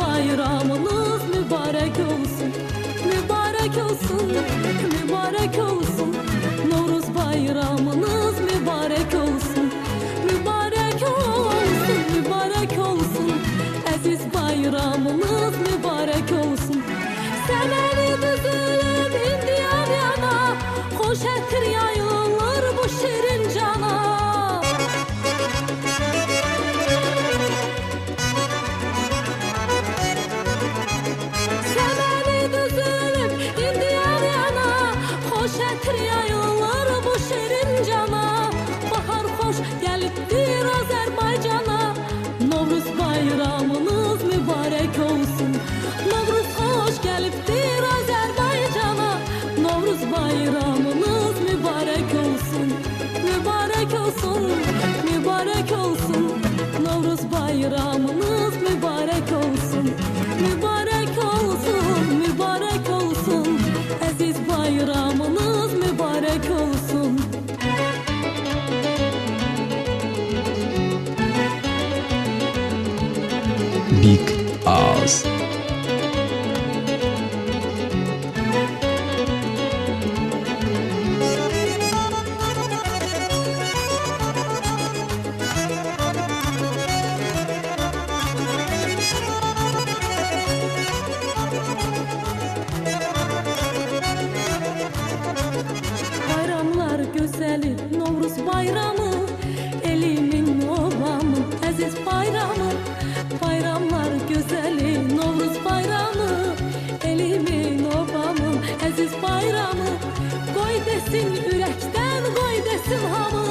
bayramınız mübarek olsun. Mübarek olsun, mübarek olsun. Novruz bayramınız mübarek olsun. Mübarek olsun, mübarek olsun. Aziz bayramınız mübarek olsun. Semeni düzülüp indiyan yana, hoş ettir yayılır bu şirin cana. Semeni düzülüp indiyan yana, hoş ettir yayılır bu şirin cana. Bahar hoş geliptir Azerbaycana. Novruz bayramınız mübarek olsun. Novruz hoş geliptir Azerbaycana. Novruz bayramınız mübarek olsun. Mübarek olsun, mübarek olsun. Novruz bayramınız mübarek olsun. Mübarek olsun, mübarek olsun. Aziz bayramınız mübarek olsun. Big Ağız. Bayramlar güzeli Novruz bayramı, elimin obamı aziz bayramı. Bayramlar güzeli Novruz bayramı, elimin obamı aziz bayramı. Koy desin yürekten, koy desin hamı.